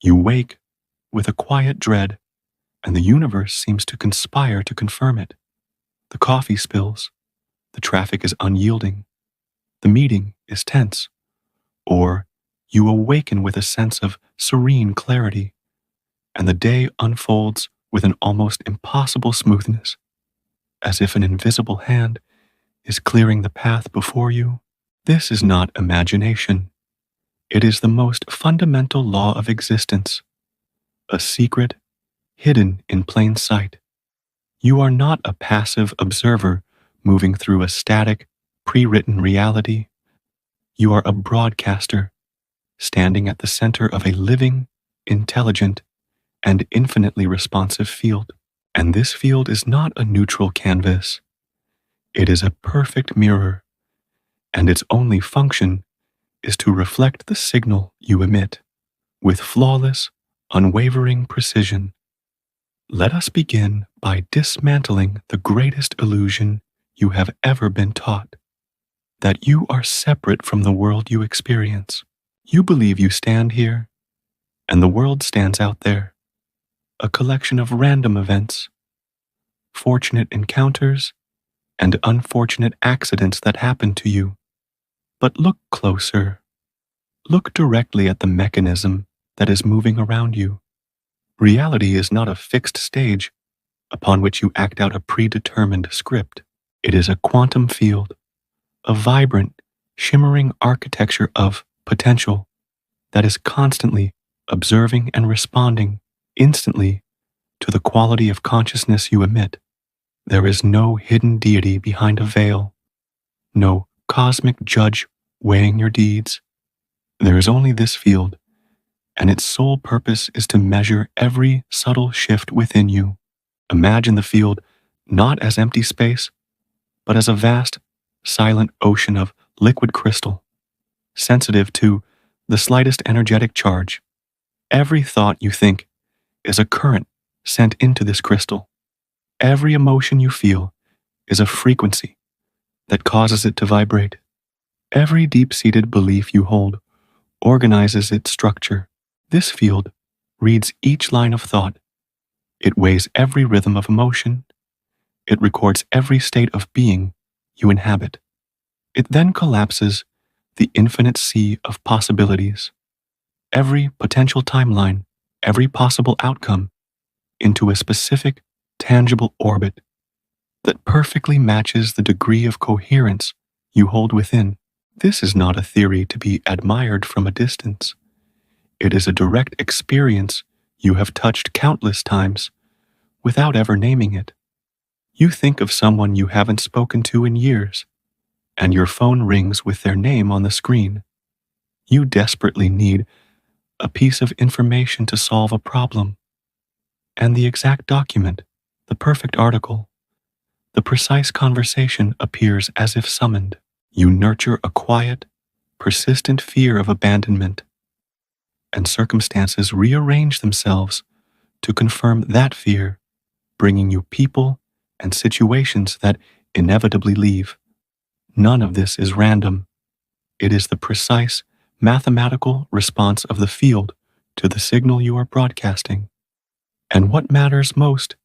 You wake with a quiet dread, and the universe seems to conspire to confirm it. The coffee spills, the traffic is unyielding, the meeting is tense, or you awaken with a sense of serene clarity, and the day unfolds with an almost impossible smoothness, as if an invisible hand is clearing the path before you. This is not imagination. It is the most fundamental law of existence, a secret hidden in plain sight. You are not a passive observer moving through a static, pre-written reality. You are a broadcaster, standing at the center of a living, intelligent, and infinitely responsive field. And this field is not a neutral canvas. It is a perfect mirror, and its only function is to reflect the signal you emit with flawless, unwavering precision. Let us begin by dismantling the greatest illusion you have ever been taught, that you are separate from the world you experience. You believe you stand here, and the world stands out there, a collection of random events, fortunate encounters, and unfortunate accidents that happen to you. But look closer. Look directly at the mechanism that is moving around you. Reality is not a fixed stage upon which you act out a predetermined script. It is a quantum field, a vibrant, shimmering architecture of potential that is constantly observing and responding instantly to the quality of consciousness you emit. There is no hidden deity behind a veil, no cosmic judge weighing your deeds. There is only this field, and its sole purpose is to measure every subtle shift within you. Imagine the field not as empty space, but as a vast, silent ocean of liquid crystal, sensitive to the slightest energetic charge. Every thought you think is a current sent into this crystal. Every emotion you feel is a frequency that causes it to vibrate. Every deep-seated belief you hold organizes its structure. This field reads each line of thought. It weighs every rhythm of emotion. It records every state of being you inhabit. It then collapses the infinite sea of possibilities, every potential timeline, every possible outcome, into a specific, tangible orbit that perfectly matches the degree of coherence you hold within. This is not a theory to be admired from a distance. It is a direct experience you have touched countless times without ever naming it. You think of someone you haven't spoken to in years, and your phone rings with their name on the screen. You desperately need a piece of information to solve a problem, and the exact document, the perfect article, the precise conversation appears as if summoned. You nurture a quiet, persistent fear of abandonment, and circumstances rearrange themselves to confirm that fear, bringing you people and situations that inevitably leave. None of this is random. It is the precise, mathematical response of the field to the signal you are broadcasting. And what matters most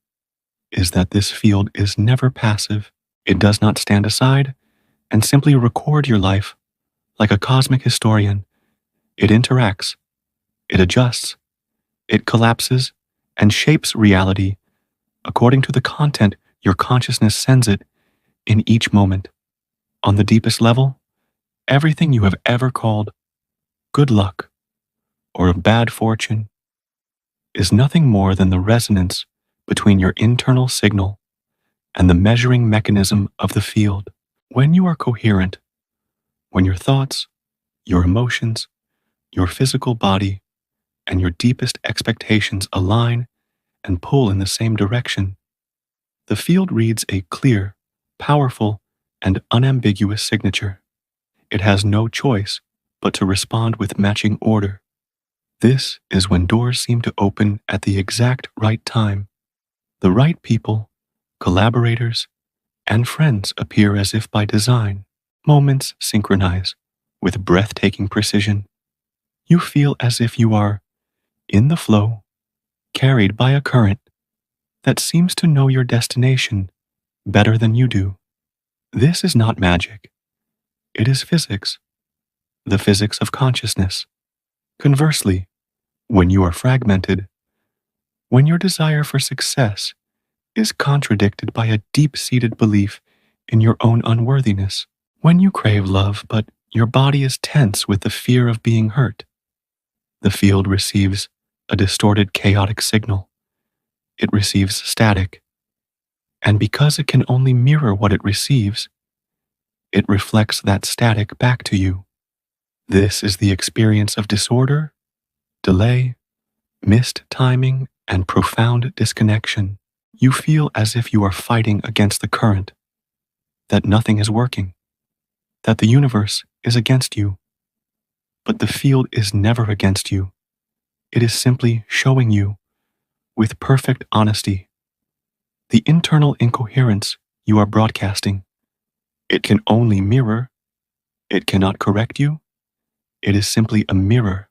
is that this field is never passive. It does not stand aside and simply record your life like a cosmic historian. It interacts, it adjusts, it collapses, and shapes reality according to the content your consciousness sends it in each moment. On the deepest level, everything you have ever called good luck or bad fortune is nothing more than the resonance between your internal signal and the measuring mechanism of the field. When you are coherent, when your thoughts, your emotions, your physical body, and your deepest expectations align and pull in the same direction, the field reads a clear, powerful, and unambiguous signature. It has no choice but to respond with matching order. This is when doors seem to open at the exact right time. The right people, collaborators, and friends appear as if by design. Moments synchronize with breathtaking precision. You feel as if you are in the flow, carried by a current that seems to know your destination better than you do. This is not magic. It is physics, the physics of consciousness. Conversely, when you are fragmented, when your desire for success is contradicted by a deep-seated belief in your own unworthiness, when you crave love but your body is tense with the fear of being hurt, the field receives a distorted chaotic signal. It receives static, and because it can only mirror what it receives, it reflects that static back to you. This is the experience of disorder, delay, missed timing, and profound disconnection. You feel as if you are fighting against the current, that nothing is working, that the universe is against you. But the field is never against you. It is simply showing you, with perfect honesty, the internal incoherence you are broadcasting. It can only mirror. It cannot correct you. It is simply a mirror,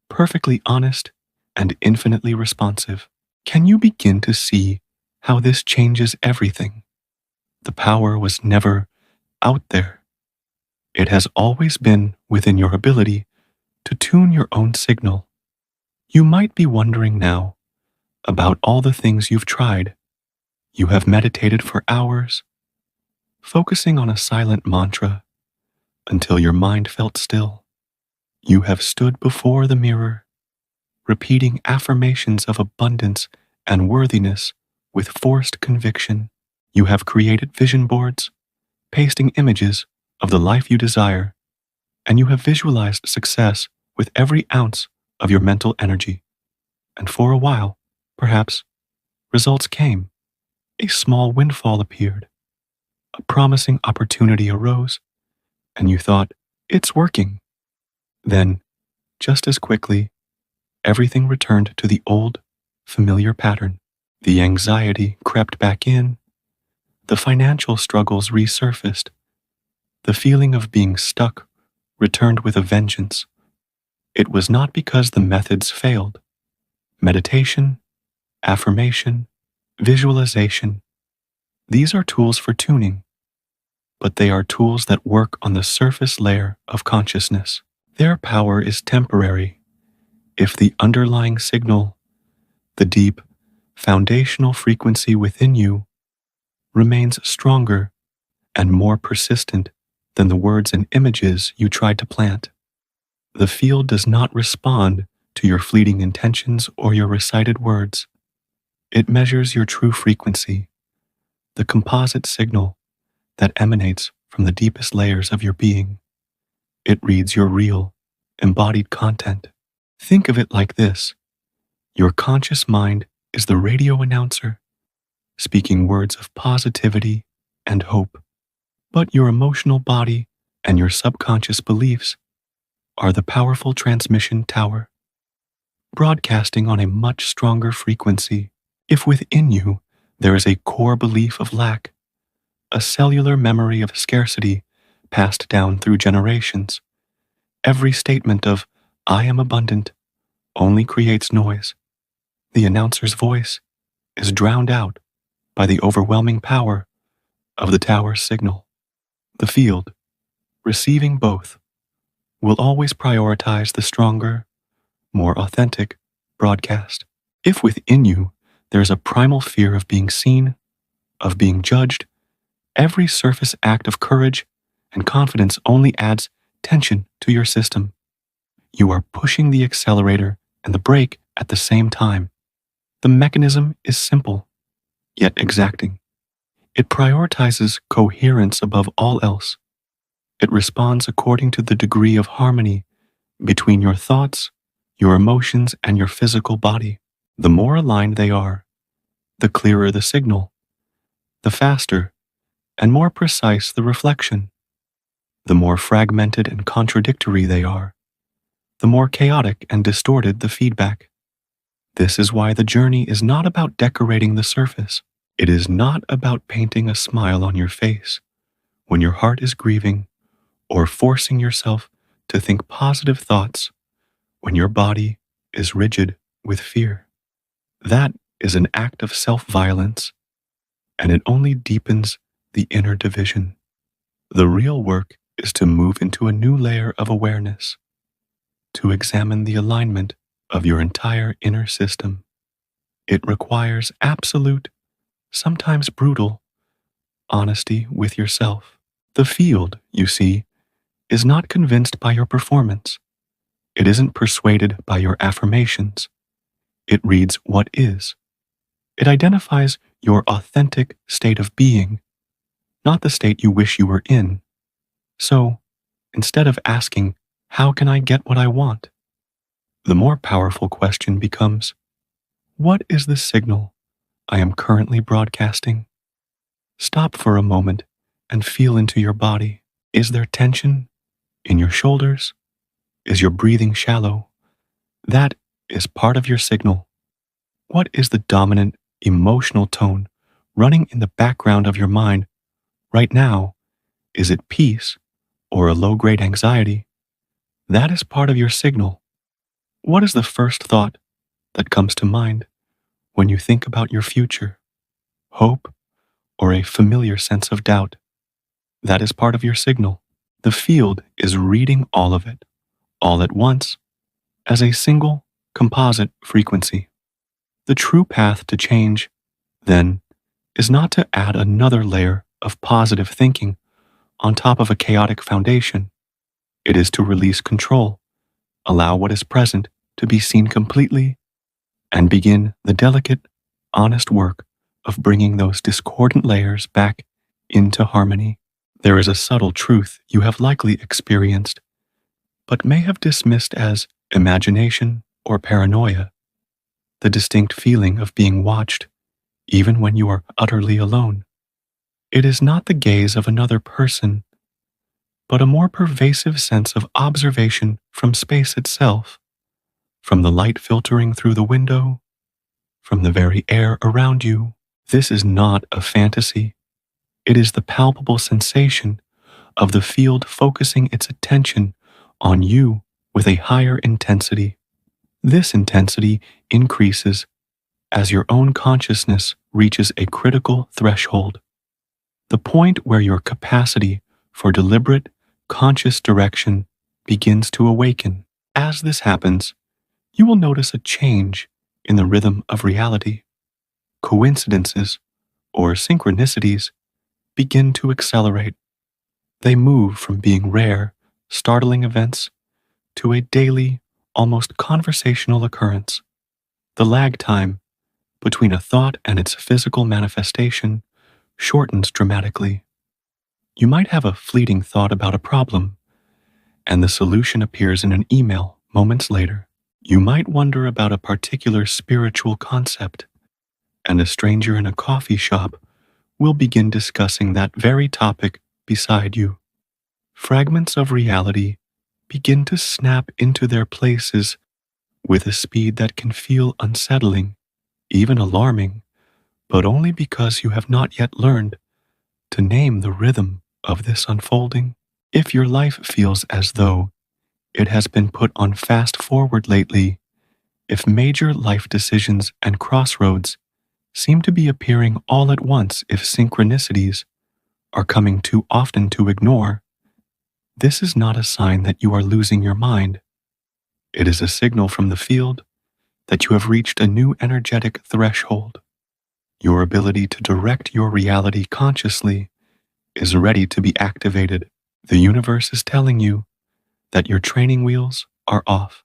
perfectly honest and infinitely responsive. Can you begin to see how this changes everything? The power was never out there. It has always been within your ability to tune your own signal. You might be wondering now about all the things you've tried. You have meditated for hours, focusing on a silent mantra until your mind felt still. You have stood before the mirror, repeating affirmations of abundance and worthiness with forced conviction. You have created vision boards, pasting images of the life you desire, and you have visualized success with every ounce of your mental energy. And for a while, perhaps, results came. A small windfall appeared. A promising opportunity arose, and you thought, it's working. Then, just as quickly, everything returned to the old, familiar pattern. The anxiety crept back in. The financial struggles resurfaced. The feeling of being stuck returned with a vengeance. It was not because the methods failed. Meditation, affirmation, visualization, these are tools for tuning, but they are tools that work on the surface layer of consciousness. Their power is temporary if the underlying signal, the deep, foundational frequency within you, remains stronger and more persistent than the words and images you tried to plant. The field does not respond to your fleeting intentions or your recited words. It measures your true frequency, the composite signal that emanates from the deepest layers of your being. It reads your real, embodied content. Think of it like this. Your conscious mind is the radio announcer, speaking words of positivity and hope. But your emotional body and your subconscious beliefs are the powerful transmission tower, broadcasting on a much stronger frequency. If within you there is a core belief of lack, a cellular memory of scarcity passed down through generations, every statement of, I am abundant, only creates noise. The announcer's voice is drowned out by the overwhelming power of the tower's signal. The field, receiving both, will always prioritize the stronger, more authentic broadcast. If within you there is a primal fear of being seen, of being judged, every surface act of courage and confidence only adds tension to your system. You are pushing the accelerator and the brake at the same time. The mechanism is simple, yet exacting. It prioritizes coherence above all else. It responds according to the degree of harmony between your thoughts, your emotions, and your physical body. The more aligned they are, the clearer the signal, the faster and more precise the reflection. The more fragmented and contradictory they are, the more chaotic and distorted the feedback. This is why the journey is not about decorating the surface. It is not about painting a smile on your face when your heart is grieving, or forcing yourself to think positive thoughts when your body is rigid. with fear. That is an act of self-violence, and it only deepens the inner division. The real work is to move into a new layer of awareness, to examine the alignment of your entire inner system. It requires absolute, sometimes brutal, honesty with yourself. The field, you see, is not convinced by your performance. It isn't persuaded by your affirmations. It reads what is. It identifies your authentic state of being, not the state you wish you were in. So, instead of asking, how can I get what I want? The more powerful question becomes, what is the signal I am currently broadcasting? Stop for a moment and feel into your body. Is there tension in your shoulders? Is your breathing shallow? That is part of your signal. What is the dominant emotional tone running in the background of your mind right now? Is it peace or a low-grade anxiety? That is part of your signal. What is the first thought that comes to mind when you think about your future? Hope or a familiar sense of doubt? That is part of your signal. The field is reading all of it, all at once, as a single composite frequency. The true path to change, then, is not to add another layer of positive thinking on top of a chaotic foundation. It is to release control, allow what is present to be seen completely, and begin the delicate, honest work of bringing those discordant layers back into harmony. There is a subtle truth you have likely experienced, but may have dismissed as imagination or paranoia, the distinct feeling of being watched, even when you are utterly alone. It is not the gaze of another person, but a more pervasive sense of observation from space itself, from the light filtering through the window, from the very air around you. This is not a fantasy. It is the palpable sensation of the field focusing its attention on you with a higher intensity. This intensity increases as your own consciousness reaches a critical threshold, the point where your capacity for deliberate, conscious direction begins to awaken. As this happens, you will notice a change in the rhythm of reality. Coincidences, or synchronicities, begin to accelerate. They move from being rare, startling events to a daily, almost conversational occurrence. The lag time between a thought and its physical manifestation shortens dramatically. You might have a fleeting thought about a problem, and the solution appears in an email moments later. You might wonder about a particular spiritual concept, and a stranger in a coffee shop will begin discussing that very topic beside you. Fragments of reality begin to snap into their places with a speed that can feel unsettling, even alarming, but only because you have not yet learned to name the rhythm of this unfolding. If your life feels as though it has been put on fast forward lately, if major life decisions and crossroads seem to be appearing all at once, if synchronicities are coming too often to ignore, this is not a sign that you are losing your mind. It is a signal from the field that you have reached a new energetic threshold. Your ability to direct your reality consciously is ready to be activated. The universe is telling you that your training wheels are off.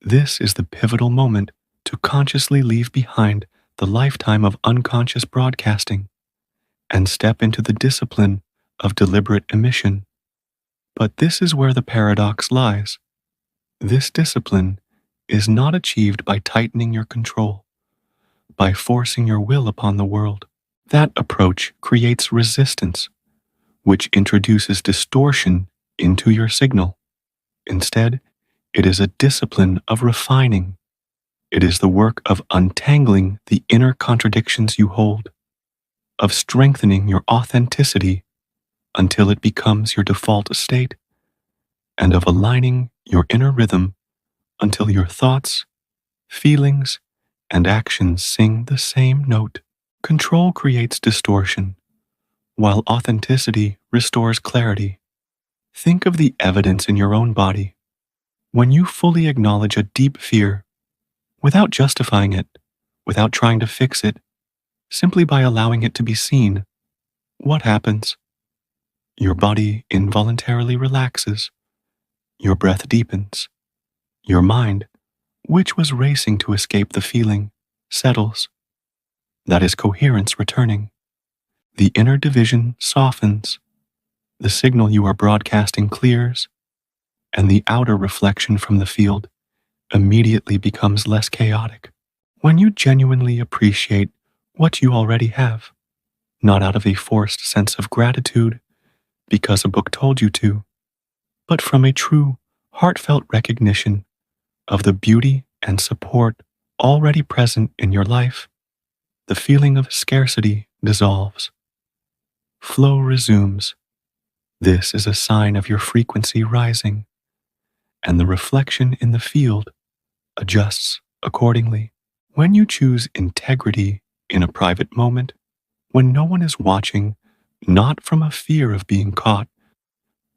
This is the pivotal moment to consciously leave behind the lifetime of unconscious broadcasting and step into the discipline of deliberate emission. But this is where the paradox lies. This discipline is not achieved by tightening your control, by forcing your will upon the world. That approach creates resistance, which introduces distortion into your signal. Instead, it is a discipline of refining. It is the work of untangling the inner contradictions you hold, of strengthening your authenticity until it becomes your default state, and of aligning your inner rhythm until your thoughts, Feelings and actions sing the same note. Control creates distortion, while authenticity restores clarity. Think of the evidence in your own body. When you fully acknowledge a deep fear, without justifying it, without trying to fix it, simply by allowing it to be seen, what happens? Your body involuntarily relaxes, your breath deepens, your mind, which was racing to escape the feeling, settles. That is coherence returning. The inner division softens, the signal you are broadcasting clears, and the outer reflection from the field immediately becomes less chaotic. When you genuinely appreciate what you already have, not out of a forced sense of gratitude because a book told you to, but from a true, heartfelt recognition of the beauty and support already present in your life, the feeling of scarcity dissolves. Flow resumes. This is a sign of your frequency rising, and the reflection in the field adjusts accordingly. When you choose integrity in a private moment, when no one is watching, not from a fear of being caught,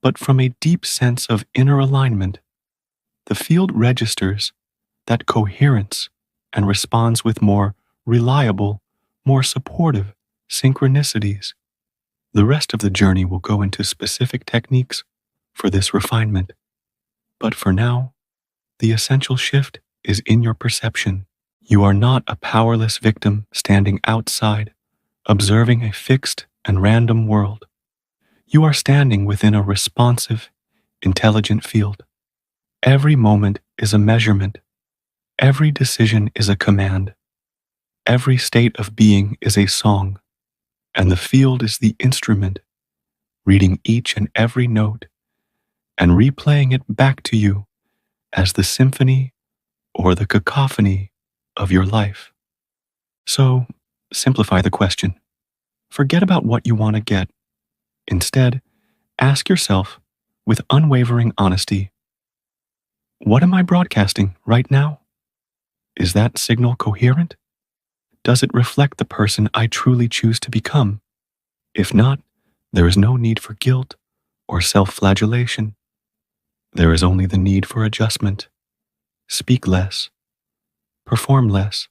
but from a deep sense of inner alignment, the field registers that coherence and responds with more reliable, more supportive synchronicities. The rest of the journey will go into specific techniques for this refinement. But for now, the essential shift is in your perception. You are not a powerless victim standing outside, observing a fixed and random world. You are standing within a responsive, intelligent field. Every moment is a measurement. Every decision is a command. Every state of being is a song, and the field is the instrument, reading each and every note and replaying it back to you as the symphony or the cacophony of your life. So, simplify the question. Forget about what you want to get. Instead, ask yourself with unwavering honesty, what am I broadcasting right now? Is that signal coherent? Does it reflect the person I truly choose to become? If not, there is no need for guilt or self-flagellation. There is only the need for adjustment. Speak less, perform less,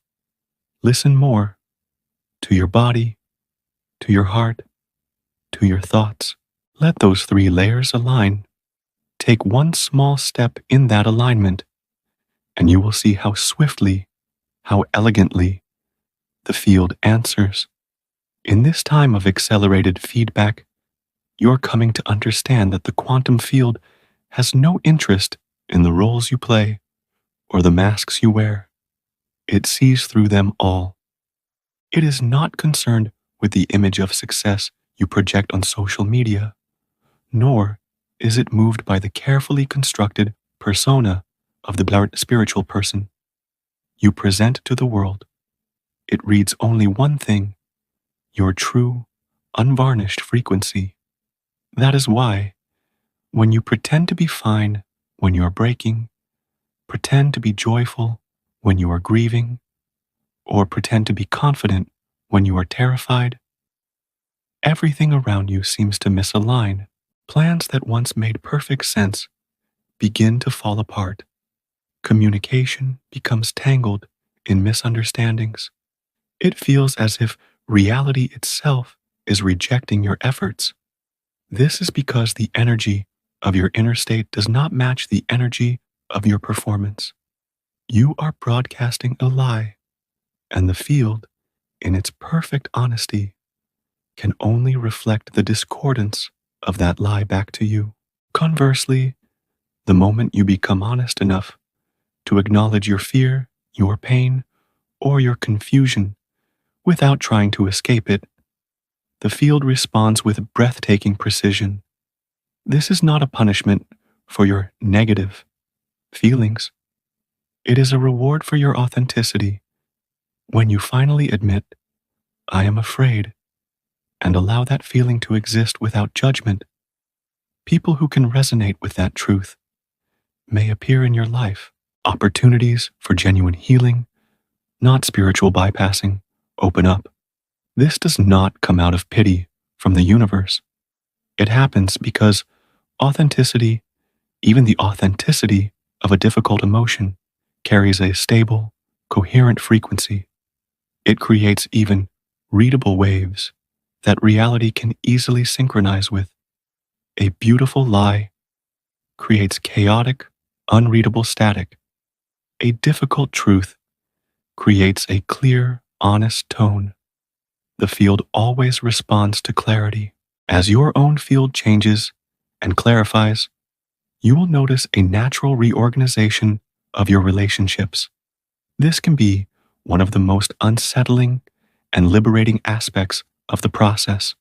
listen more to your body, to your heart, to your thoughts. Let those three layers align. Take one small step in that alignment, and you will see how swiftly, how elegantly the field answers. In this time of accelerated feedback, you're coming to understand that the quantum field has no interest in the roles you play or the masks you wear. It sees through them all. It is not concerned with the image of success you project on social media, nor is it moved by the carefully constructed persona of the spiritual person you present to the world. It reads only one thing, your true, unvarnished frequency. That is why, when you pretend to be fine when you are breaking, pretend to be joyful when you are grieving, or pretend to be confident when you are terrified, everything around you seems to misalign. Plans that once made perfect sense begin to fall apart. Communication becomes tangled in misunderstandings. It feels as if reality itself is rejecting your efforts. This is because the energy of your inner state does not match the energy of your performance. You are broadcasting a lie, and the field, in its perfect honesty, can only reflect the discordance of that lie back to you. Conversely, the moment you become honest enough to acknowledge your fear, your pain, or your confusion without trying to escape it, the field responds with breathtaking precision. This is not a punishment for your negative feelings. It is a reward for your authenticity. When you finally admit, I am afraid, and allow that feeling to exist without judgment, people who can resonate with that truth may appear in your life. Opportunities for genuine healing, not spiritual bypassing, open up. This does not come out of pity from the universe. It happens because authenticity, even the authenticity of a difficult emotion, carries a stable, coherent frequency. It creates even readable waves that reality can easily synchronize with. A beautiful lie creates chaotic, unreadable static. A difficult truth creates a clear, honest tone. The field always responds to clarity. As your own field changes and clarifies, you will notice a natural reorganization of your relationships. This can be one of the most unsettling and liberating aspects of the process.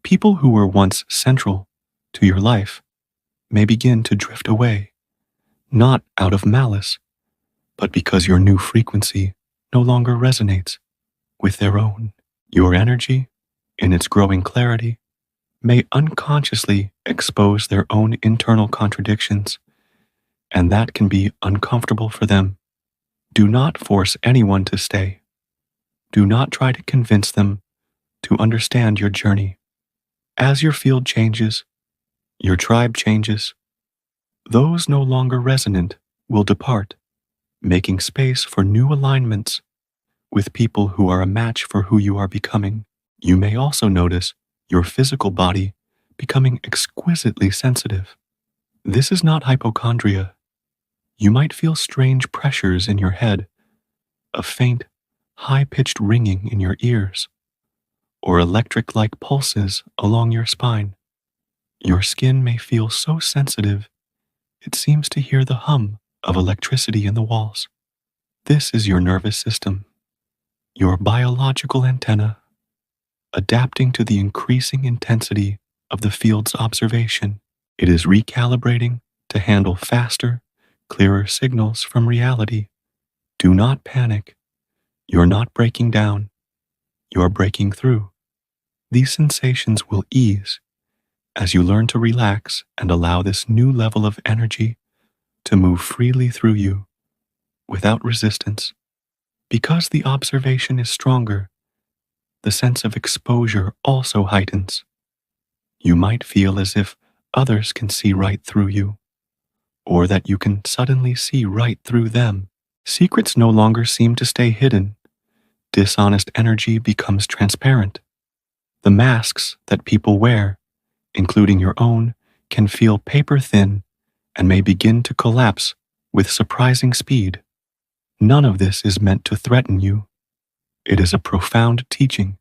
People who were once central to your life may begin to drift away, not out of malice, but because your new frequency no longer resonates with their own. Your energy, in its growing clarity, may unconsciously expose their own internal contradictions, and that can be uncomfortable for them. Do not force anyone to stay. Do not try to convince them to understand your journey. As your field changes, your tribe changes. Those no longer resonant will depart, making space for new alignments with people who are a match for who you are becoming. You may also notice your physical body becoming exquisitely sensitive. This is not hypochondria. You might feel strange pressures in your head, a faint, high-pitched ringing in your ears, or electric-like pulses along your spine. Your skin may feel so sensitive it seems to hear the hum of electricity in the walls. This is your nervous system, your biological antenna, adapting to the increasing intensity of the field's observation. It is recalibrating to handle faster, clearer signals from reality. Do not panic. You're not breaking down. You're breaking through. These sensations will ease as you learn to relax and allow this new level of energy to move freely through you without resistance. Because the observation is stronger, the sense of exposure also heightens. You might feel as if others can see right through you, or that you can suddenly see right through them. Secrets no longer seem to stay hidden. Dishonest energy becomes transparent. The masks that people wear, including your own, can feel paper thin and may begin to collapse with surprising speed. None of this is meant to threaten you. It is a profound teaching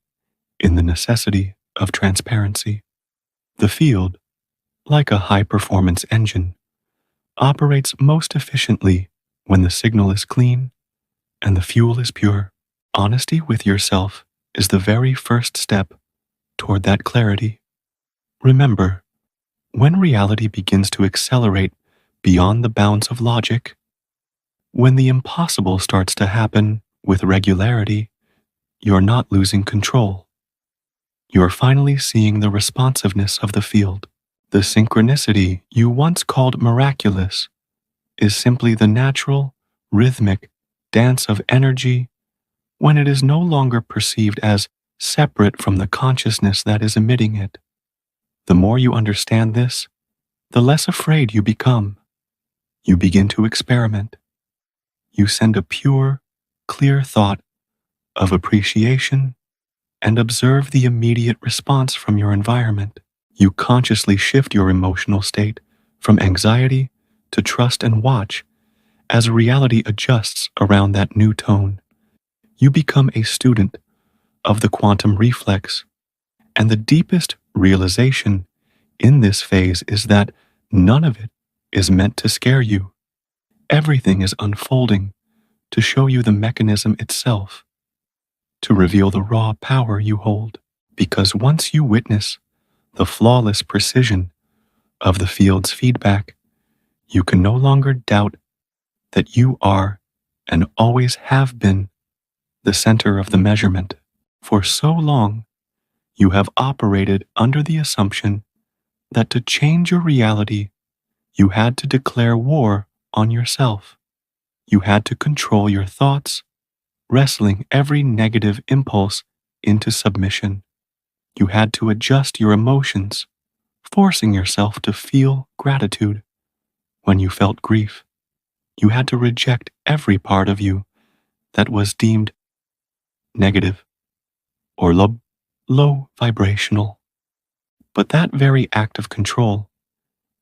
in the necessity of transparency. The field, like a high-performance engine, operates most efficiently when the signal is clean and the fuel is pure. Honesty with yourself is the very first step toward that clarity. Remember, when reality begins to accelerate beyond the bounds of logic, when the impossible starts to happen with regularity, you're not losing control. You're finally seeing the responsiveness of the field. The synchronicity you once called miraculous is simply the natural, rhythmic dance of energy when it is no longer perceived as separate from the consciousness that is emitting it. The more you understand this, the less afraid you become. You begin to experiment. You send a pure, clear thought of appreciation and observe the immediate response from your environment. You consciously shift your emotional state from anxiety to trust and watch as reality adjusts around that new tone. You become a student of the quantum reflex, and the deepest realization in this phase is that none of it is meant to scare you. Everything is unfolding to show you the mechanism itself, to reveal the raw power you hold. Because once you witness the flawless precision of the field's feedback, you can no longer doubt that you are and always have been the center of the measurement. For so long, you have operated under the assumption that to change your reality, you had to declare war on yourself. You had to control your thoughts, wrestling every negative impulse into submission. You had to adjust your emotions, forcing yourself to feel gratitude when you felt grief. You had to reject every part of you that was deemed negative or low vibrational. But that very act of control,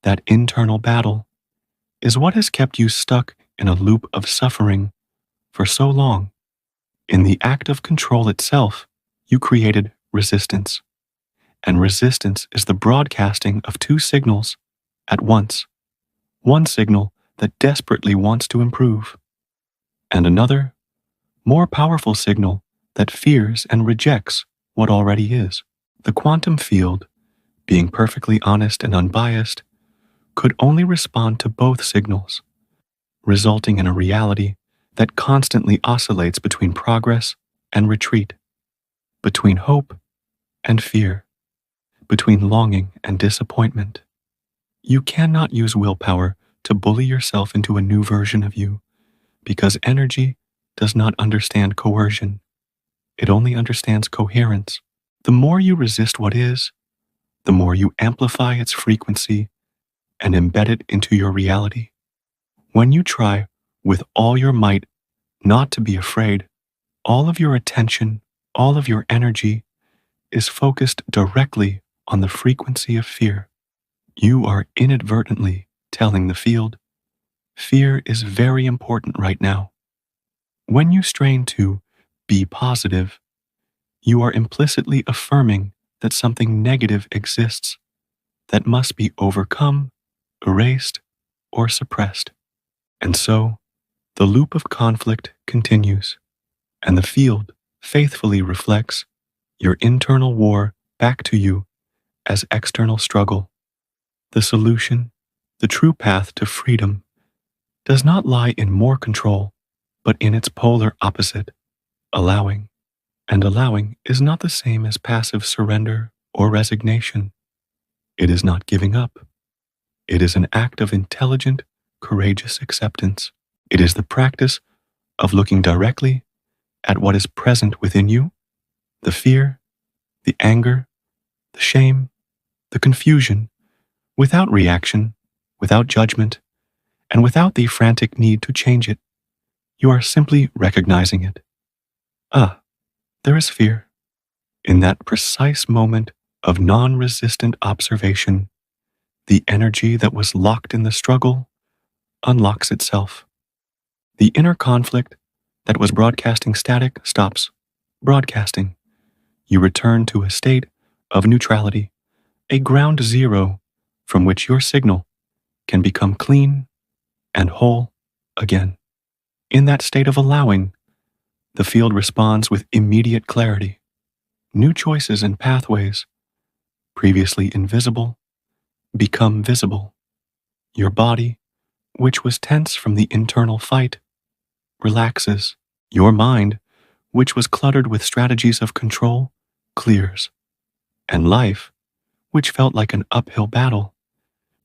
that internal battle, is what has kept you stuck in a loop of suffering for so long. In the act of control itself, you created resistance. And resistance is the broadcasting of two signals at once. One signal that desperately wants to improve, and another, more powerful signal that fears and rejects what already is. The quantum field, being perfectly honest and unbiased, could only respond to both signals, resulting in a reality that constantly oscillates between progress and retreat, between hope and fear, between longing and disappointment. You cannot use willpower to bully yourself into a new version of you, because energy does not understand coercion. It only understands coherence. The more you resist what is, the more you amplify its frequency and embed it into your reality. When you try with all your might not to be afraid, all of your attention, all of your energy is focused directly on the frequency of fear. You are inadvertently telling the field, fear is very important right now. When you strain to be positive, you are implicitly affirming that something negative exists that must be overcome, erased, or suppressed. And so, the loop of conflict continues, and the field faithfully reflects your internal war back to you as external struggle. The solution, the true path to freedom, does not lie in more control, but in its polar opposite, allowing. And allowing is not the same as passive surrender or resignation. It is not giving up. It is an act of intelligent, courageous acceptance. It is the practice of looking directly at what is present within you, the fear, the anger, the shame, the confusion, without reaction, without judgment, and without the frantic need to change it. You are simply recognizing it. Ah, there is fear. In that precise moment of non-resistant observation, the energy that was locked in the struggle unlocks itself. The inner conflict that was broadcasting static stops broadcasting. You return to a state of neutrality, a ground zero from which your signal can become clean and whole again. In that state of allowing, the field responds with immediate clarity. New choices and pathways, previously invisible, become visible. Your body, which was tense from the internal fight, relaxes. Your mind, which was cluttered with strategies of control, clears. And life, which felt like an uphill battle,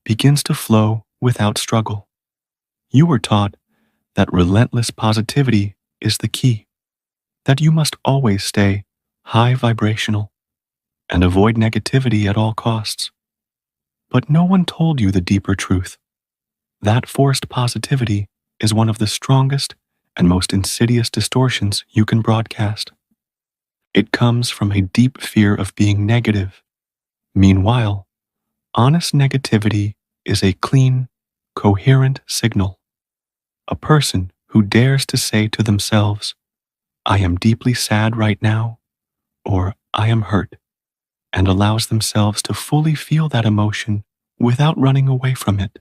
begins to flow without struggle. You were taught that relentless positivity is the key, that you must always stay high vibrational and avoid negativity at all costs. But no one told you the deeper truth. That forced positivity is one of the strongest and most insidious distortions you can broadcast. It comes from a deep fear of being negative. Meanwhile, honest negativity is a clean, coherent signal. A person who dares to say to themselves, I am deeply sad right now, or I am hurt, and allows themselves to fully feel that emotion without running away from it,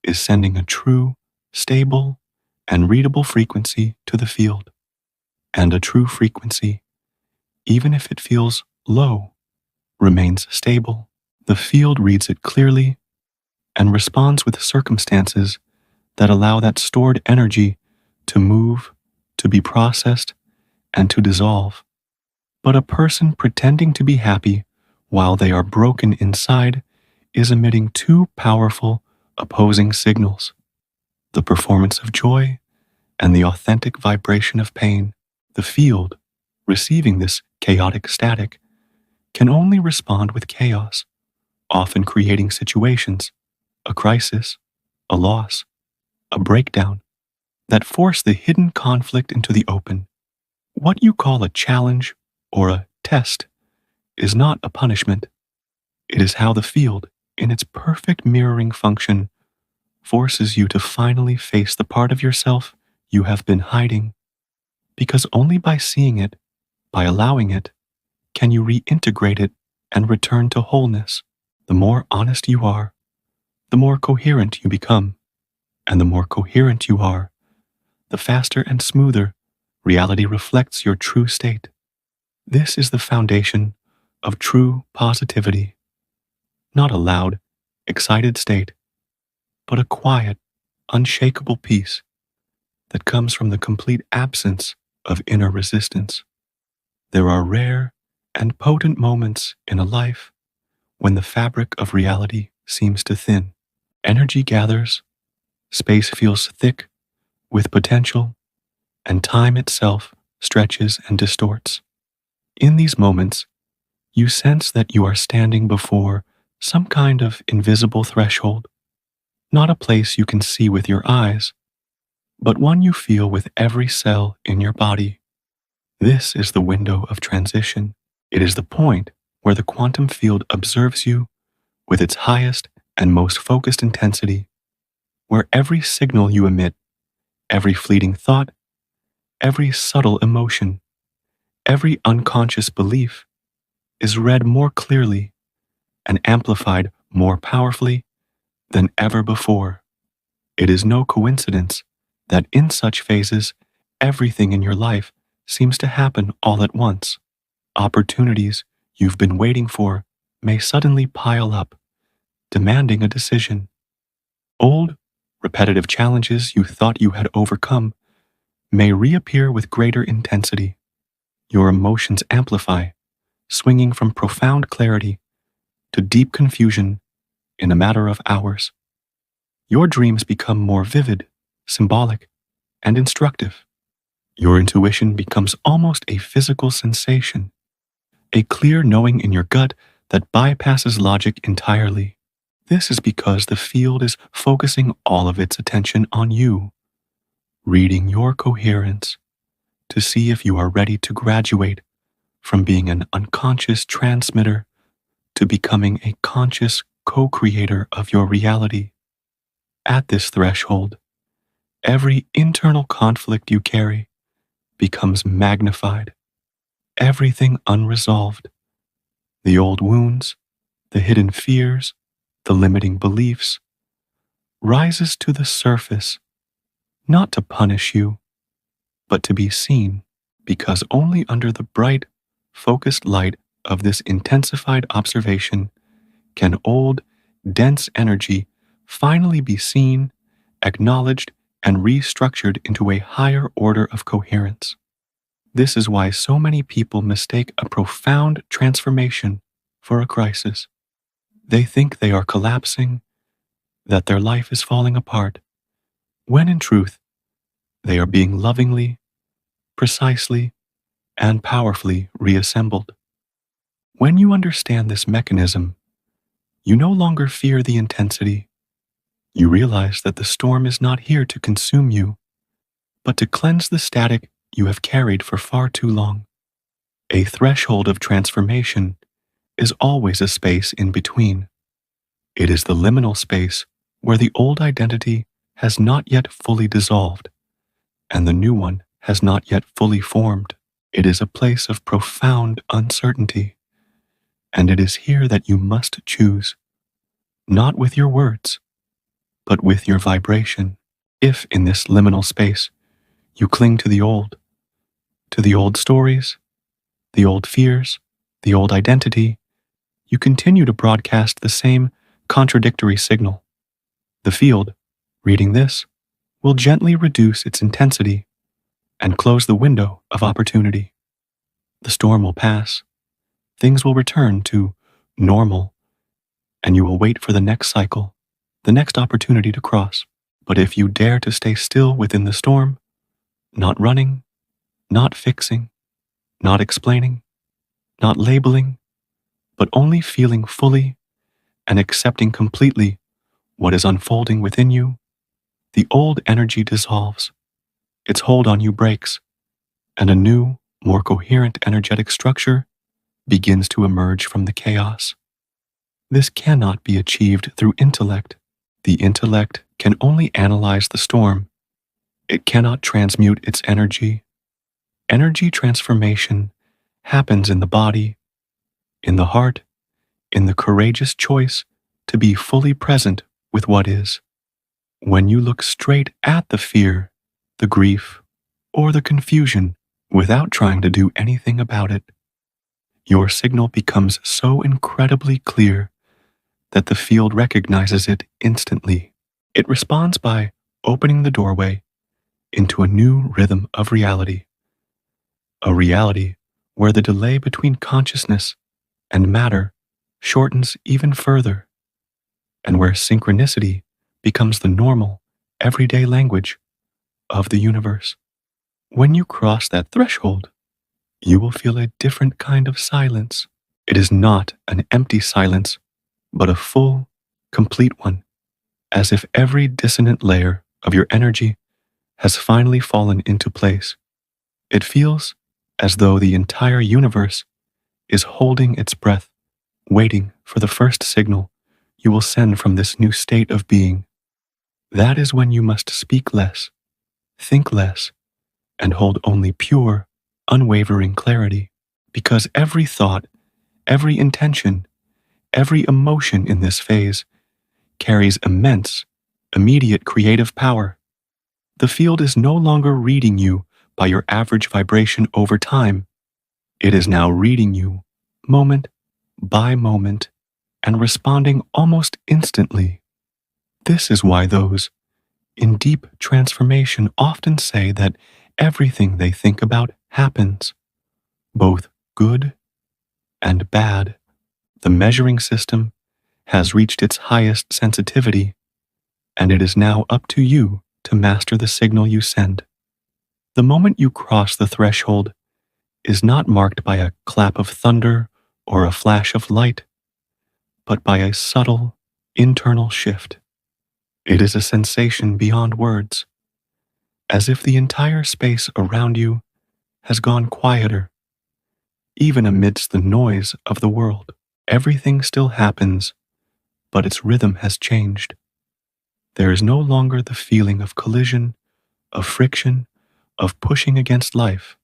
is sending a true, stable, and readable frequency to the field. And a true frequency, even if it feels low, remains stable. The field reads it clearly and responds with circumstances that allow that stored energy to move, to be processed, and to dissolve. But a person pretending to be happy while they are broken inside is emitting two powerful opposing signals: the performance of joy and the authentic vibration of pain. The field, receiving this chaotic static, can only respond with chaos, often creating situations, a crisis, a loss, a breakdown, that force the hidden conflict into the open. What you call a challenge or a test is not a punishment. It is how the field, in its perfect mirroring function, forces you to finally face the part of yourself you have been hiding. Because only by seeing it, by allowing it, can you reintegrate it and return to wholeness. The more honest you are, the more coherent you become. And the more coherent you are, the faster and smoother reality reflects your true state. This is the foundation of true positivity, not a loud, excited state, but a quiet, unshakable peace that comes from the complete absence of inner resistance. There are rare and potent moments in a life when the fabric of reality seems to thin. Energy gathers, space feels thick with potential, and time itself stretches and distorts. In these moments, you sense that you are standing before some kind of invisible threshold, not a place you can see with your eyes, but one you feel with every cell in your body. This is the window of transition. It is the point where the quantum field observes you with its highest and most focused intensity, where every signal you emit, every fleeting thought, every subtle emotion, every unconscious belief is read more clearly and amplified more powerfully than ever before. It is no coincidence that in such phases, everything in your life seems to happen all at once. Opportunities you've been waiting for may suddenly pile up, demanding a decision. Old, repetitive challenges you thought you had overcome may reappear with greater intensity. Your emotions amplify, swinging from profound clarity to deep confusion in a matter of hours. Your dreams become more vivid, symbolic, and instructive. Your intuition becomes almost a physical sensation, a clear knowing in your gut that bypasses logic entirely. This is because the field is focusing all of its attention on you, reading your coherence to see if you are ready to graduate from being an unconscious transmitter to becoming a conscious co-creator of your reality. At this threshold, every internal conflict you carry becomes magnified. Everything unresolved, the old wounds, the hidden fears, the limiting beliefs, rises to the surface, not to punish you, but to be seen, because only under the bright, focused light of this intensified observation can old, dense energy finally be seen, acknowledged, and restructured into a higher order of coherence. This is why so many people mistake a profound transformation for a crisis. They think they are collapsing, that their life is falling apart, when in truth, they are being lovingly, precisely, and powerfully reassembled. When you understand this mechanism, you no longer fear the intensity. You realize that the storm is not here to consume you, but to cleanse the static you have carried for far too long. A threshold of transformation is always a space in between. It is the liminal space where the old identity has not yet fully dissolved and the new one has not yet fully formed. It is a place of profound uncertainty, and it is here that you must choose, not with your words, but with your vibration. If in this liminal space you cling to the old stories, the old fears, the old identity, you continue to broadcast the same contradictory signal. The field, reading this, will gently reduce its intensity and close the window of opportunity. The storm will pass, things will return to normal, and you will wait for the next cycle, the next opportunity to cross. But if you dare to stay still within the storm, Not running, not fixing, not explaining, not labeling, but only feeling fully and accepting completely what is unfolding within you. The old energy dissolves, its hold on you breaks, and a new, more coherent energetic structure begins to emerge from the chaos. This cannot be achieved through intellect. The intellect can only analyze the storm. It cannot transmute its energy. Energy transformation happens in the body, in the heart, in the courageous choice to be fully present with what is. When you look straight at the fear, the grief, or the confusion without trying to do anything about it, your signal becomes so incredibly clear that the field recognizes it instantly. It responds by opening the doorway into a new rhythm of reality, a reality where the delay between consciousness and matter shortens even further, and where synchronicity becomes the normal, everyday language of the universe. When you cross that threshold, you will feel a different kind of silence. It is not an empty silence, but a full, complete one, as if every dissonant layer of your energy has finally fallen into place. It feels as though the entire universe is holding its breath, waiting for the first signal you will send from this new state of being. That is when you must speak less, think less, and hold only pure, unwavering clarity, because every thought, every intention, every emotion in this phase carries immense, immediate creative power. The field is no longer reading you by your average vibration over time. It is now reading you moment by moment and responding almost instantly. This is why those in deep transformation often say that everything they think about happens, both good and bad. The measuring system has reached its highest sensitivity, and it is now up to you to master the signal you send. The moment you cross the threshold is not marked by a clap of thunder or a flash of light, but by a subtle, internal shift. It is a sensation beyond words, as if the entire space around you has gone quieter. Even amidst the noise of the world, everything still happens, but its rhythm has changed. There is no longer the feeling of collision, of friction, of pushing against life.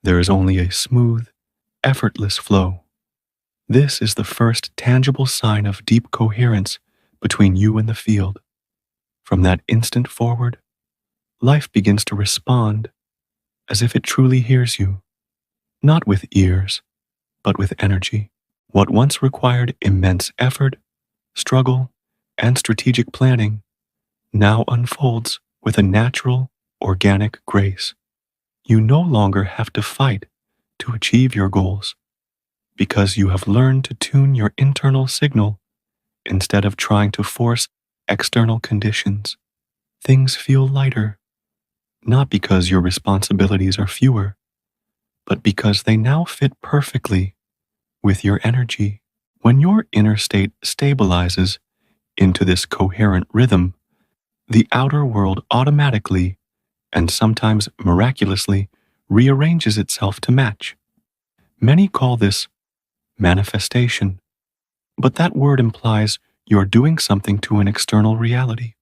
There is only a smooth, effortless flow. This is the first tangible sign of deep coherence between you and the field. From that instant forward, life begins to respond as if it truly hears you, not with ears, but with energy. What once required immense effort, struggle, and strategic planning now unfolds with a natural, organic grace. You no longer have to fight to achieve your goals because you have learned to tune your internal signal instead of trying to force external conditions. Things feel lighter, not because your responsibilities are fewer, but because they now fit perfectly with your energy. When your inner state stabilizes into this coherent rhythm, the outer world automatically and sometimes miraculously rearranges itself to match. Many call this manifestation, but that word implies you're doing something to an external reality.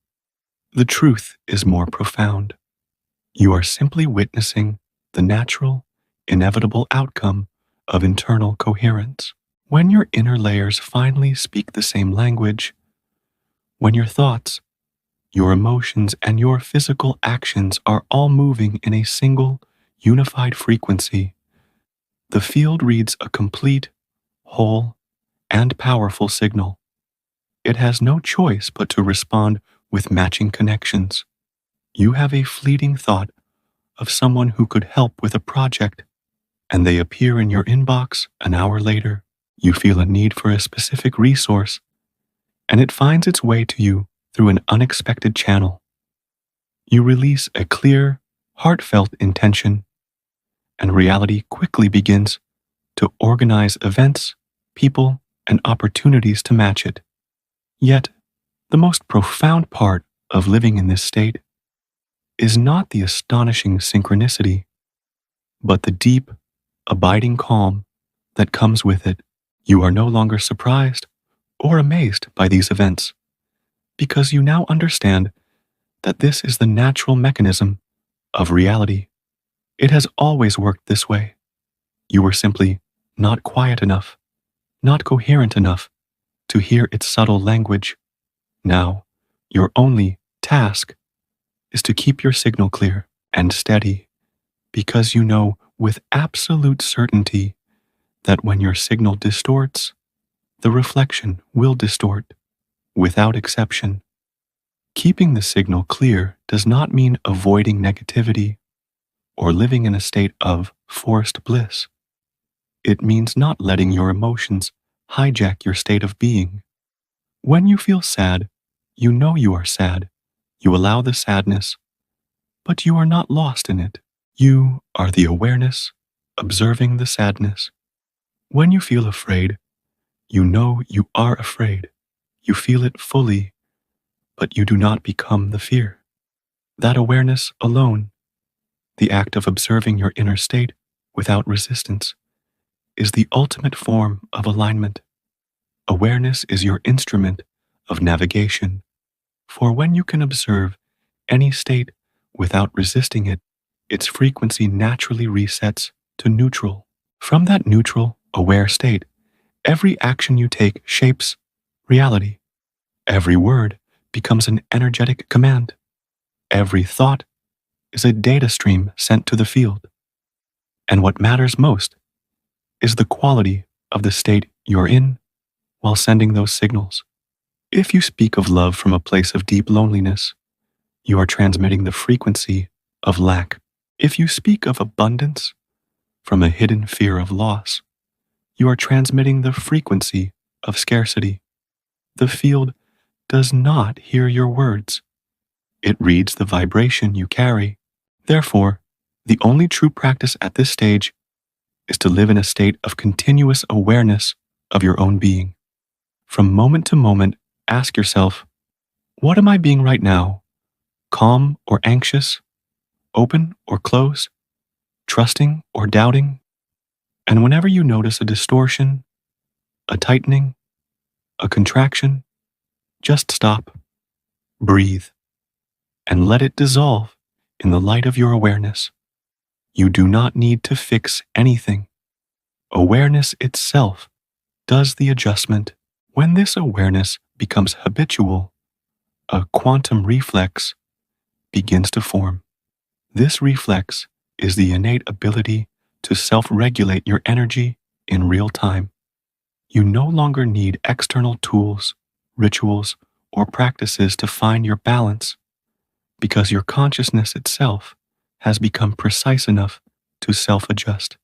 The truth is more profound. You are simply witnessing the natural, inevitable outcome of internal coherence. When your inner layers finally speak the same language, when your thoughts, your emotions, and your physical actions are all moving in a single, unified frequency, the field reads a complete, whole, and powerful signal. It has no choice but to respond with matching connections. You have a fleeting thought of someone who could help with a project, and they appear in your inbox an hour later. You feel a need for a specific resource, and it finds its way to you through an unexpected channel. You release a clear, heartfelt intention, and reality quickly begins to organize events, people, and opportunities to match it. Yet, the most profound part of living in this state is not the astonishing synchronicity, but the deep, abiding calm that comes with it. You are no longer surprised or amazed by these events, because you now understand that this is the natural mechanism of reality. It has always worked this way. You were simply not quiet enough, not coherent enough to hear its subtle language. Now, your only task is to keep your signal clear and steady, because you know with absolute certainty that when your signal distorts, the reflection will distort, without exception. Keeping the signal clear does not mean avoiding negativity or living in a state of forced bliss. It means not letting your emotions hijack your state of being. When you feel sad, you know you are sad. You allow the sadness, but you are not lost in it. You are the awareness, observing the sadness. When you feel afraid, you know you are afraid. You feel it fully, but you do not become the fear. That awareness alone, the act of observing your inner state without resistance, is the ultimate form of alignment. Awareness is your instrument of navigation, for when you can observe any state without resisting it, its frequency naturally resets to neutral. From that neutral, aware state, every action you take shapes reality. Every word becomes an energetic command. Every thought is a data stream sent to the field. And what matters most is the quality of the state you're in while sending those signals. If you speak of love from a place of deep loneliness, you are transmitting the frequency of lack. If you speak of abundance from a hidden fear of loss, you are transmitting the frequency of scarcity. The field does not hear your words. It reads the vibration you carry. Therefore, the only true practice at this stage is to live in a state of continuous awareness of your own being. From moment to moment, ask yourself, what am I being right now? Calm or anxious? Open or closed? Trusting or doubting? And whenever you notice a distortion, a tightening, a contraction, just stop, breathe, and let it dissolve in the light of your awareness. You do not need to fix anything. Awareness itself does the adjustment. When this awareness becomes habitual, a quantum reflex begins to form. This reflex is the innate ability to self-regulate your energy in real time. You no longer need external tools, rituals, or practices to find your balance, because your consciousness itself has become precise enough to self-adjust,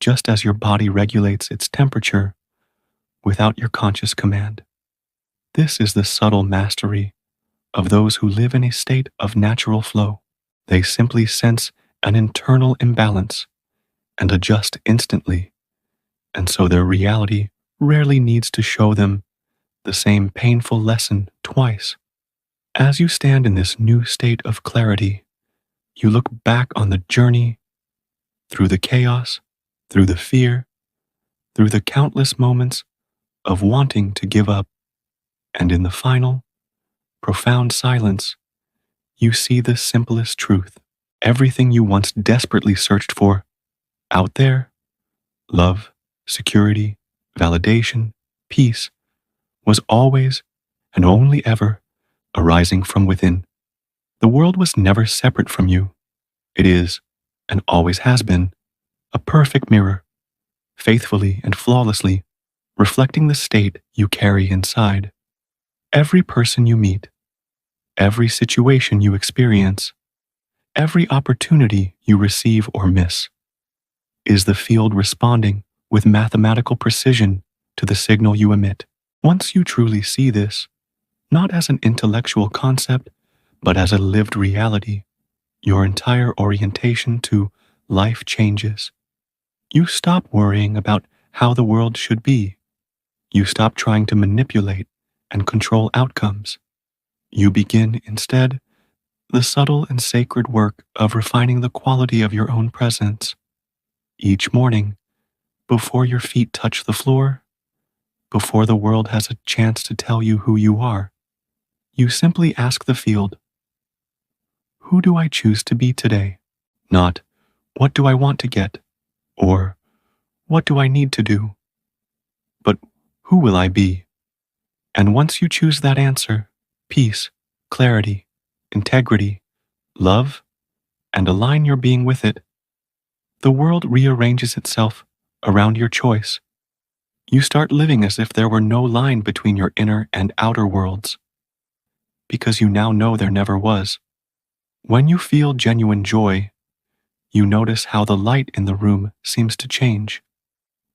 just as your body regulates its temperature without your conscious command. This is the subtle mastery of those who live in a state of natural flow. They simply sense an internal imbalance and adjust instantly, and so their reality rarely needs to show them the same painful lesson twice. As you stand in this new state of clarity, you look back on the journey, through the chaos, through the fear, through the countless moments of wanting to give up, and in the final, profound silence, you see the simplest truth. Everything you once desperately searched for, out there, love, security, validation, peace, was always and only ever arising from within. The world was never separate from you. It is, and always has been, a perfect mirror, faithfully and flawlessly reflecting the state you carry inside. Every person you meet, every situation you experience, every opportunity you receive or miss, is the field responding with mathematical precision to the signal you emit. Once you truly see this, not as an intellectual concept, but as a lived reality, Your entire orientation to life changes. You stop worrying about how the world should be. You stop trying to manipulate and control outcomes. You begin, instead, the subtle and sacred work of refining the quality of your own presence. Each morning, before your feet touch the floor, before the world has a chance to tell you who you are, you simply ask the field, who do I choose to be today? Not, what do I want to get? Or, what do I need to do? But, who will I be? And once you choose that answer, peace, clarity, integrity, love, and align your being with it, the world rearranges itself around your choice. You start living as if there were no line between your inner and outer worlds, because you now know there never was. When you feel genuine joy, you notice how the light in the room seems to change.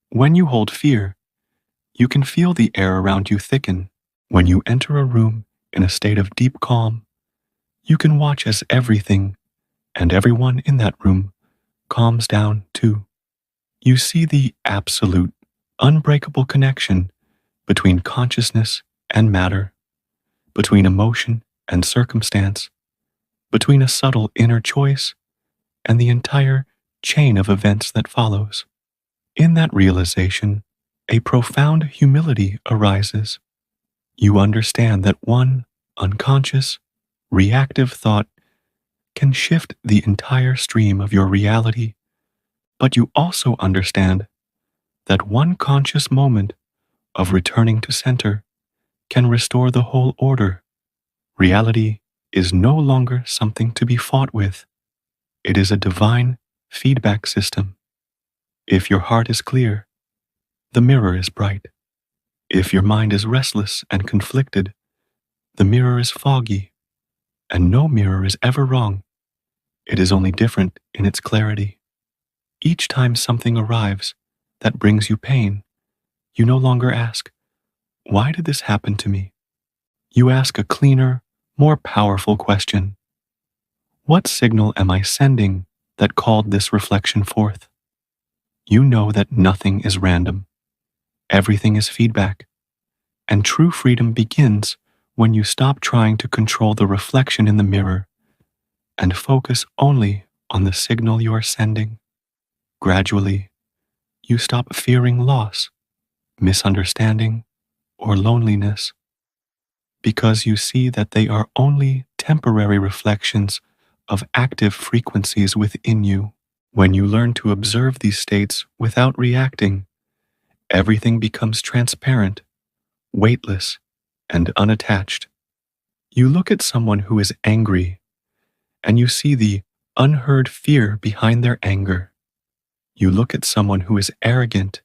When you hold fear, you can feel the air around you thicken. When you enter a room in a state of deep calm, you can watch as everything and everyone in that room calms down too. You see the absolute, unbreakable connection between consciousness and matter, between emotion and circumstance, between a subtle inner choice and the entire chain of events that follows. In that realization, a profound humility arises. You understand that one unconscious, reactive thought can shift the entire stream of your reality, but you also understand that one conscious moment of returning to center can restore the whole order. Reality is no longer something to be fought with. It is a divine feedback system. If your heart is clear, the mirror is bright. If your mind is restless and conflicted, the mirror is foggy, and no mirror is ever wrong. It is only different in its clarity. Each time something arrives that brings you pain, you no longer ask, why did this happen to me? You ask a cleaner, more powerful question. What signal am I sending that called this reflection forth? You know that nothing is random. Everything is feedback. And true freedom begins when you stop trying to control the reflection in the mirror and focus only on the signal you are sending. Gradually, you stop fearing loss, misunderstanding, or loneliness, because you see that they are only temporary reflections of active frequencies within you. When you learn to observe these states without reacting, everything becomes transparent, weightless, and unattached. You look at someone who is angry, and you see the unheard fear behind their anger. You look at someone who is arrogant,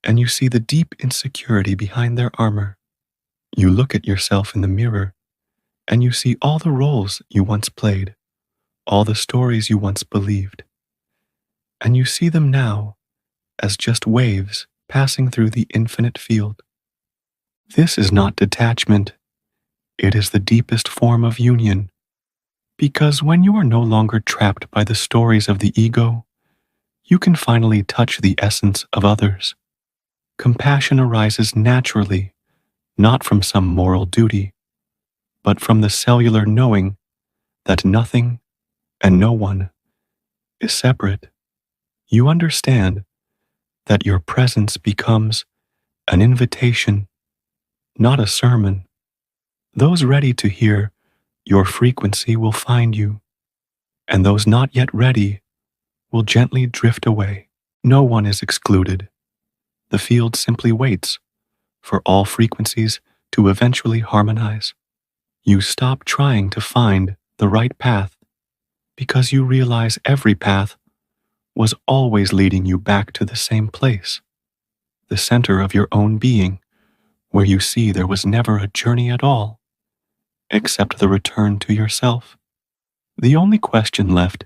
and you see the deep insecurity behind their armor. You look at yourself in the mirror, and you see all the roles you once played, all the stories you once believed. And you see them now as just waves passing through the infinite field. This is not detachment. It is the deepest form of union. Because when you are no longer trapped by the stories of the ego, you can finally touch the essence of others. Compassion arises naturally, not from some moral duty, but from the cellular knowing that nothing and no one is separate. You understand that your presence becomes an invitation, not a sermon. Those ready to hear your frequency will find you, and those not yet ready will gently drift away. No one is excluded. The field simply waits for all frequencies to eventually harmonize. You stop trying to find the right path because you realize every path was always leading you back to the same place, the center of your own being, where you see there was never a journey at all, except the return to yourself. The only question left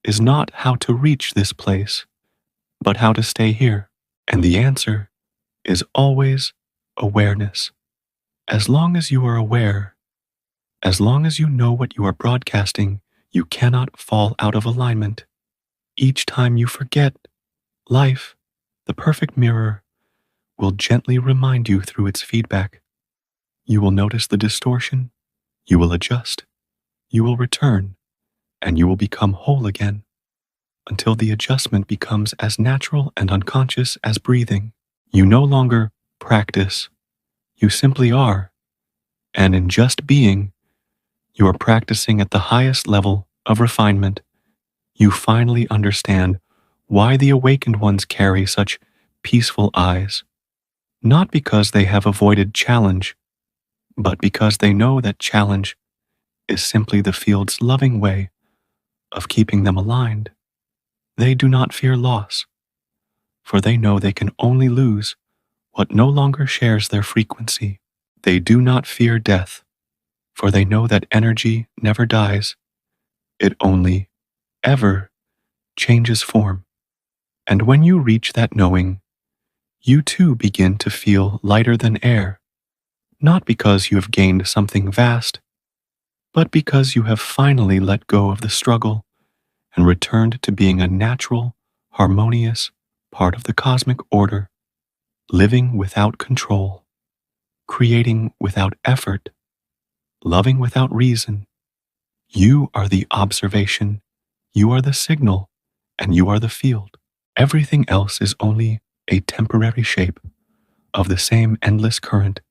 is not how to reach this place, but how to stay here. And the answer is always awareness. As long as you are aware, as long as you know what you are broadcasting, You cannot fall out of alignment. Each time you forget, life, the perfect mirror, will gently remind you through its feedback. You will notice the distortion, you will adjust, you will return, and you will become whole again until the adjustment becomes as natural and unconscious as breathing. You no longer practice, you simply are, and in just being, you are practicing at the highest level of refinement. You finally understand why the awakened ones carry such peaceful eyes, not because they have avoided challenge, but because they know that challenge is simply the field's loving way of keeping them aligned. They do not fear loss, for they know they can only lose what no longer shares their frequency. They do not fear death, for they know that energy never dies, it only ever changes form. And when you reach that knowing, you too begin to feel lighter than air, not because you have gained something vast, but because you have finally let go of the struggle and returned to being a natural, harmonious part of the cosmic order, living without control, creating without effort, loving without reason. You are the observation, you are the signal, and you are the field. Everything else is only a temporary shape of the same endless current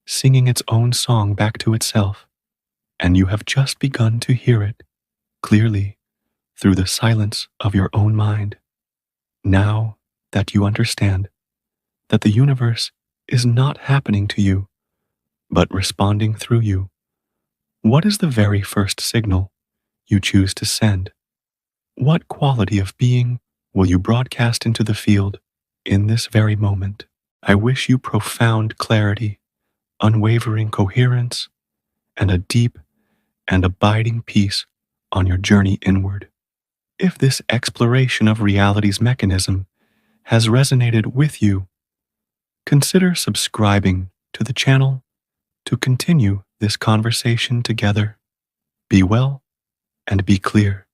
singing its own song back to itself, and you have just begun to hear it clearly through the silence of your own mind. Now that you understand that the universe is not happening to you, but responding through you, what is the very first signal you choose to send? What quality of being will you broadcast into the field in this very moment? I wish you profound clarity, unwavering coherence, and a deep and abiding peace on your journey inward. If this exploration of reality's mechanism has resonated with you, consider subscribing to the channel to continue this conversation together. Be well and be clear.